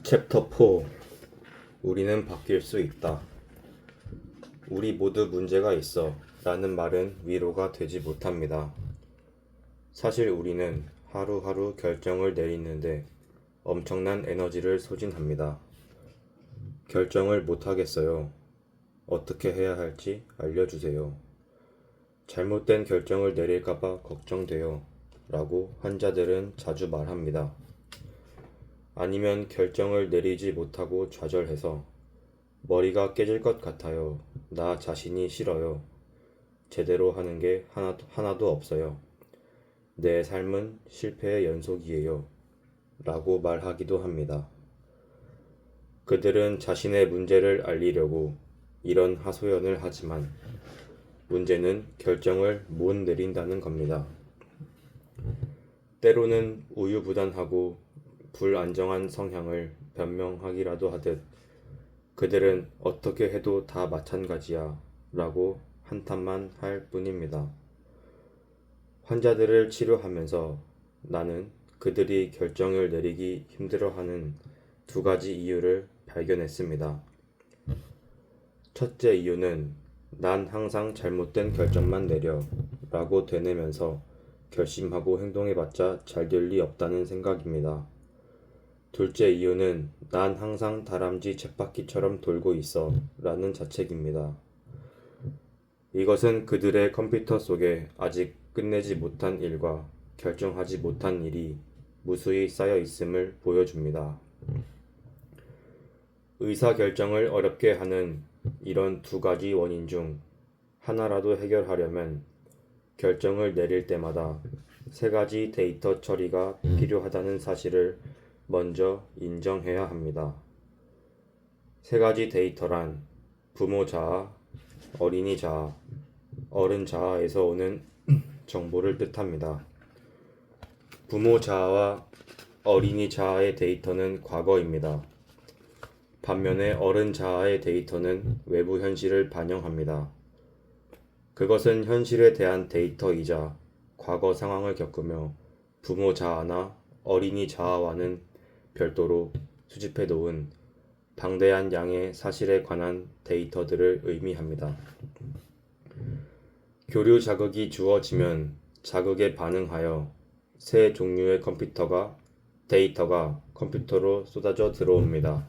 챕터 4. 우리는 바뀔 수 있다. 우리 모두 문제가 있어 라는 말은 위로가 되지 못합니다. 사실 우리는 하루하루 결정을 내리는데 엄청난 에너지를 소진합니다. 결정을 못하겠어요. 어떻게 해야 할지 알려주세요. 잘못된 결정을 내릴까봐 걱정돼요 라고 환자들은 자주 말합니다. 아니면 결정을 내리지 못하고 좌절해서 머리가 깨질 것 같아요. 나 자신이 싫어요. 제대로 하는 게 하나도 없어요. 내 삶은 실패의 연속이에요. 라고 말하기도 합니다. 그들은 자신의 문제를 알리려고 이런 하소연을 하지만 문제는 결정을 못 내린다는 겁니다. 때로는 우유부단하고 불안정한 성향을 변명하기라도 하듯 그들은 어떻게 해도 다 마찬가지야 라고 한탄만 할 뿐입니다. 환자들을 치료하면서 나는 그들이 결정을 내리기 힘들어하는 두 가지 이유를 발견했습니다. 첫째 이유는 난 항상 잘못된 결정만 내려 라고 되뇌면서 결심하고 행동해봤자 잘 될 리 없다는 생각입니다. 둘째 이유는 난 항상 다람쥐 쳇바퀴처럼 돌고 있어 라는 자책입니다. 이것은 그들의 컴퓨터 속에 아직 끝내지 못한 일과 결정하지 못한 일이 무수히 쌓여 있음을 보여줍니다. 의사결정을 어렵게 하는 이런 두 가지 원인 중 하나라도 해결하려면 결정을 내릴 때마다 세 가지 데이터 처리가 필요하다는 사실을 먼저 인정해야 합니다. 세 가지 데이터란 부모 자아, 어린이 자아, 어른 자아에서 오는 정보를 뜻합니다. 부모 자아와 어린이 자아의 데이터는 과거입니다. 반면에 어른 자아의 데이터는 외부 현실을 반영합니다. 그것은 현실에 대한 데이터이자 과거 상황을 겪으며 부모 자아나 어린이 자아와는 별도로 수집해 놓은 방대한 양의 사실에 관한 데이터들을 의미합니다. 교류 자극이 주어지면 자극에 반응하여 세 종류의 데이터가 컴퓨터로 쏟아져 들어옵니다.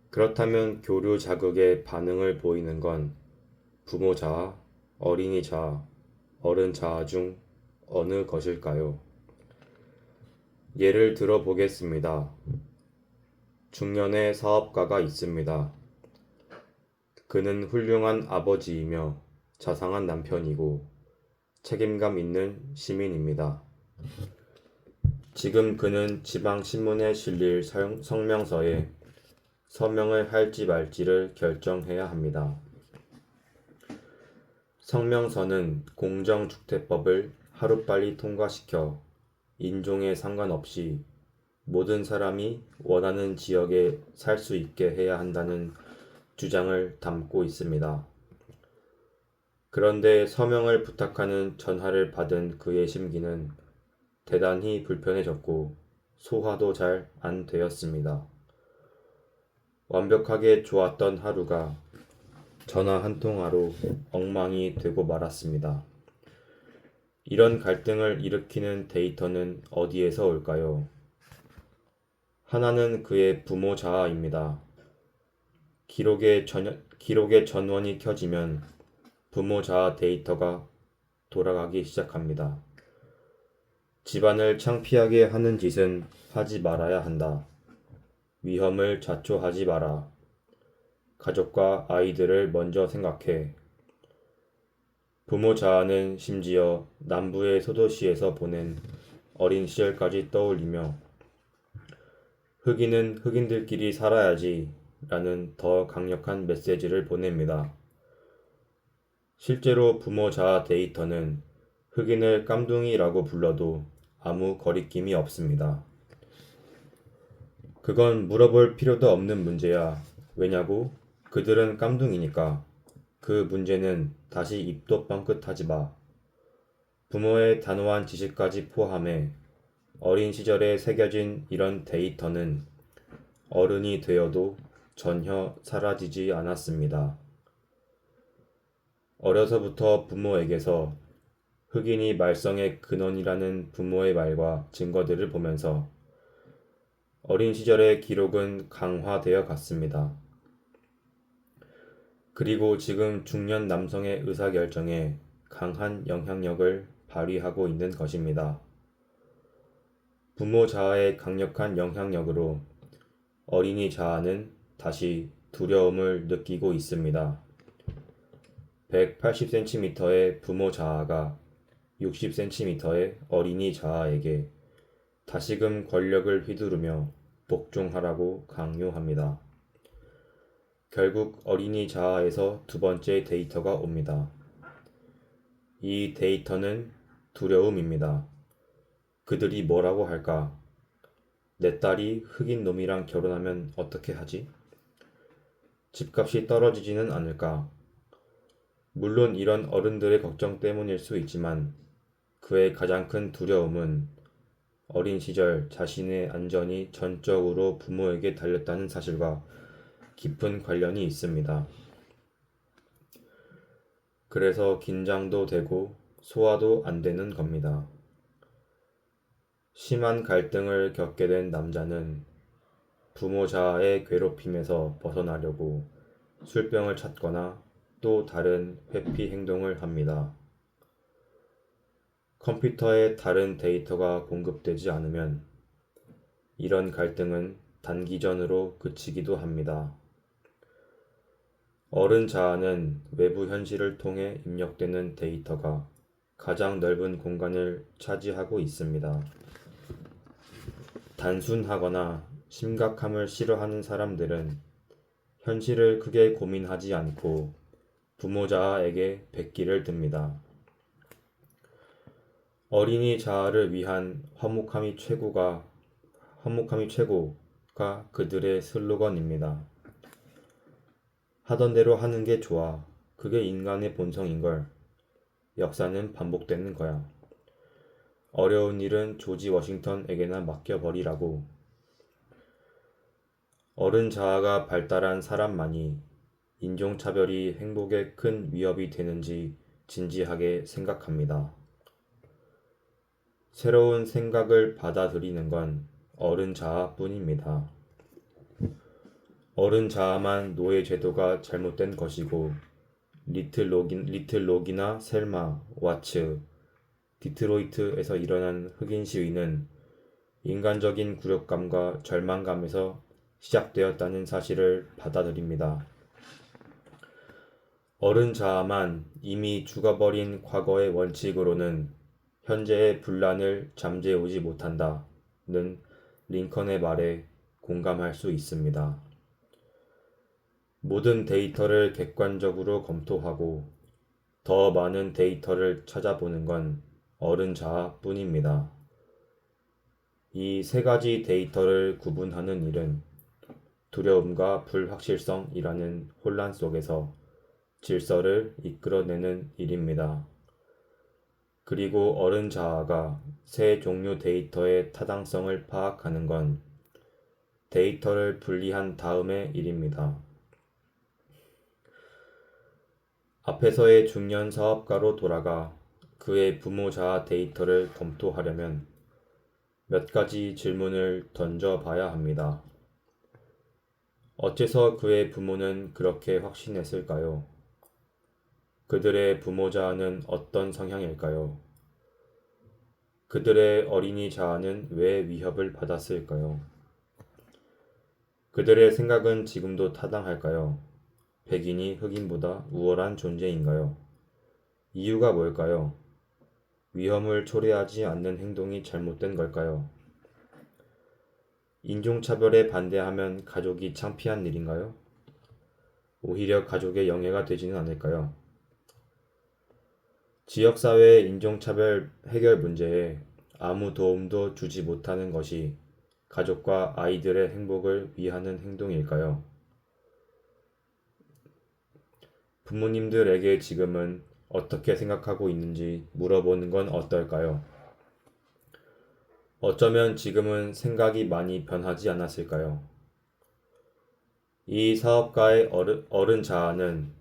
그렇다면 교류 자극에 반응을 보이는 건 부모 자아, 어린이 자아, 어른 자아 중 어느 것일까요? 예를 들어 보겠습니다. 중년의 사업가가 있습니다. 그는 훌륭한 아버지이며 자상한 남편이고 책임감 있는 시민입니다. 지금 그는 지방 신문에 실릴 성명서에 서명을 할지 말지를 결정해야 합니다. 성명서는 공정주택법을 하루빨리 통과시켜 인종에 상관없이 모든 사람이 원하는 지역에 살 수 있게 해야 한다는 주장을 담고 있습니다. 그런데 서명을 부탁하는 전화를 받은 그의 심기는 대단히 불편해졌고 소화도 잘 안 되었습니다. 완벽하게 좋았던 하루가 전화 한 통화로 엉망이 되고 말았습니다. 이런 갈등을 일으키는 데이터는 어디에서 올까요? 하나는 그의 부모 자아입니다. 기록의 전원이 켜지면 부모 자아 데이터가 돌아가기 시작합니다. 집안을 창피하게 하는 짓은 하지 말아야 한다. 위험을 자초하지 마라. 가족과 아이들을 먼저 생각해. 부모 자아는 심지어 남부의 소도시에서 보낸 어린 시절까지 떠올리며 흑인은 흑인들끼리 살아야지 라는 더 강력한 메시지를 보냅니다. 실제로 부모 자아 데이터는 흑인을 깜둥이라고 불러도 아무 거리낌이 없습니다. 그건 물어볼 필요도 없는 문제야. 왜냐고? 그들은 깜둥이니까. 그 문제는 다시 입도 뻥끗하지 마. 부모의 단호한 지시까지 포함해 어린 시절에 새겨진 이런 데이터는 어른이 되어도 전혀 사라지지 않았습니다. 어려서부터 부모에게서 흑인이 말썽의 근원이라는 부모의 말과 증거들을 보면서 어린 시절의 기록은 강화되어 갔습니다. 그리고 지금 중년 남성의 의사결정에 강한 영향력을 발휘하고 있는 것입니다. 부모 자아의 강력한 영향력으로 어린이 자아는 다시 두려움을 느끼고 있습니다. 180cm의 부모 자아가 60cm의 어린이 자아에게 다시금 권력을 휘두르며 복종하라고 강요합니다. 결국 어린이 자아에서 두 번째 데이터가 옵니다. 이 데이터는 두려움입니다. 그들이 뭐라고 할까? 내 딸이 흑인 놈이랑 결혼하면 어떻게 하지? 집값이 떨어지지는 않을까? 물론 이런 어른들의 걱정 때문일 수 있지만 그의 가장 큰 두려움은 어린 시절 자신의 안전이 전적으로 부모에게 달렸다는 사실과 깊은 관련이 있습니다. 그래서 긴장도 되고 소화도 안 되는 겁니다. 심한 갈등을 겪게 된 남자는 부모 자아의 괴롭힘에서 벗어나려고 술병을 찾거나 또 다른 회피 행동을 합니다. 컴퓨터에 다른 데이터가 공급되지 않으면 이런 갈등은 단기전으로 그치기도 합니다. 어른 자아는 외부 현실을 통해 입력되는 데이터가 가장 넓은 공간을 차지하고 있습니다. 단순하거나 심각함을 싫어하는 사람들은 현실을 크게 고민하지 않고 부모 자아에게 백기를 듭니다. 어린이 자아를 위한 화목함이 최고가 그들의 슬로건입니다. 하던 대로 하는 게 좋아. 그게 인간의 본성인걸. 역사는 반복되는 거야. 어려운 일은 조지 워싱턴에게나 맡겨버리라고. 어른 자아가 발달한 사람만이 인종차별이 행복에 큰 위협이 되는지 진지하게 생각합니다. 새로운 생각을 받아들이는 건 어른 자아뿐입니다. 어른 자아만 노예 제도가 잘못된 것이고 리틀 록이나 셀마, 와츠, 디트로이트에서 일어난 흑인 시위는 인간적인 굴욕감과 절망감에서 시작되었다는 사실을 받아들입니다. 어른 자아만 이미 죽어버린 과거의 원칙으로는 현재의 분란을 잠재우지 못한다는 링컨의 말에 공감할 수 있습니다. 모든 데이터를 객관적으로 검토하고 더 많은 데이터를 찾아보는 건 어른 자아뿐입니다. 이 세 가지 데이터를 구분하는 일은 두려움과 불확실성이라는 혼란 속에서 질서를 이끌어내는 일입니다. 그리고 어른 자아가 세 종류 데이터의 타당성을 파악하는 건 데이터를 분리한 다음의 일입니다. 앞에서의 중년 사업가로 돌아가 그의 부모 자아 데이터를 검토하려면 몇 가지 질문을 던져봐야 합니다. 어째서 그의 부모는 그렇게 확신했을까요? 그들의 부모 자아는 어떤 성향일까요? 그들의 어린이 자아는 왜 위협을 받았을까요? 그들의 생각은 지금도 타당할까요? 백인이 흑인보다 우월한 존재인가요? 이유가 뭘까요? 위험을 초래하지 않는 행동이 잘못된 걸까요? 인종차별에 반대하면 가족이 창피한 일인가요? 오히려 가족의 영예가 되지는 않을까요? 지역사회의 인종차별 해결 문제에 아무 도움도 주지 못하는 것이 가족과 아이들의 행복을 위하는 행동일까요? 부모님들에게 지금은 어떻게 생각하고 있는지 물어보는 건 어떨까요? 어쩌면 지금은 생각이 많이 변하지 않았을까요? 이 사업가의 어른 자아는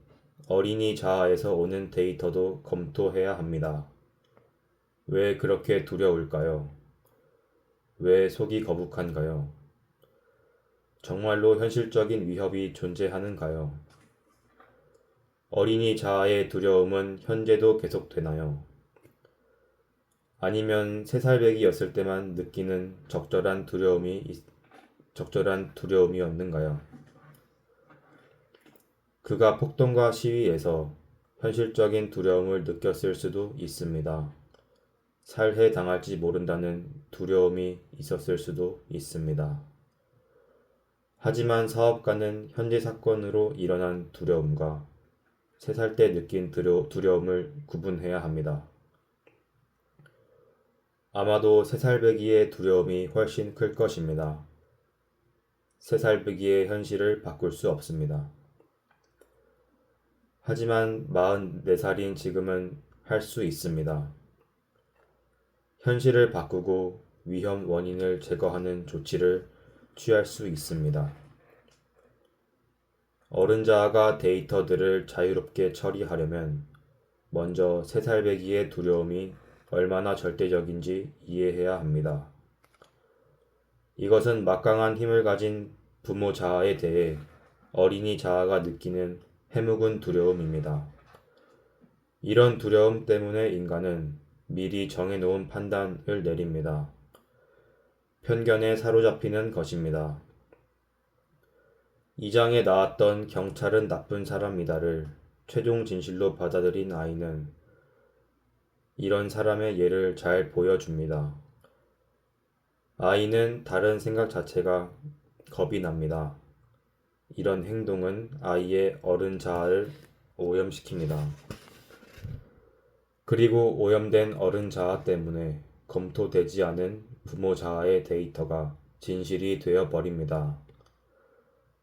어린이 자아에서 오는 데이터도 검토해야 합니다. 왜 그렇게 두려울까요? 왜 속이 거북한가요? 정말로 현실적인 위협이 존재하는가요? 어린이 자아의 두려움은 현재도 계속되나요? 아니면 3살배기였을 때만 느끼는 적절한 두려움이었는가요? 그가 폭동과 시위에서 현실적인 두려움을 느꼈을 수도 있습니다. 살해 당할지 모른다는 두려움이 있었을 수도 있습니다. 하지만 사업가는 현재 사건으로 일어난 두려움과 3살 때 느낀 두려움을 구분해야 합니다. 아마도 3살배기의 두려움이 훨씬 클 것입니다. 3살배기의 현실을 바꿀 수 없습니다. 하지만 44살인 지금은 할 수 있습니다. 현실을 바꾸고 위험 원인을 제거하는 조치를 취할 수 있습니다. 어른자아가 데이터들을 자유롭게 처리하려면 먼저 3살배기의 두려움이 얼마나 절대적인지 이해해야 합니다. 이것은 막강한 힘을 가진 부모 자아에 대해 어린이 자아가 느끼는 해묵은 두려움입니다. 이런 두려움 때문에 인간은 미리 정해놓은 판단을 내립니다. 편견에 사로잡히는 것입니다. 2장에 나왔던 경찰은 나쁜 사람이다를 최종 진실로 받아들인 아이는 이런 사람의 예를 잘 보여줍니다. 아이는 다른 생각 자체가 겁이 납니다. 이런 행동은 아이의 어른 자아를 오염시킵니다. 그리고 오염된 어른 자아 때문에 검토되지 않은 부모 자아의 데이터가 진실이 되어 버립니다.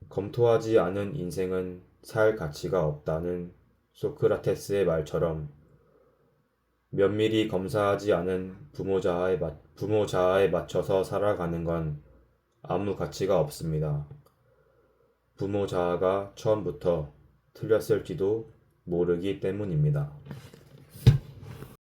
검토하지 않은 인생은 살 가치가 없다는 소크라테스의 말처럼 면밀히 검사하지 않은 부모 자아에 맞춰서 살아가는 건 아무 가치가 없습니다. 부모 자아가 처음부터 틀렸을지도 모르기 때문입니다.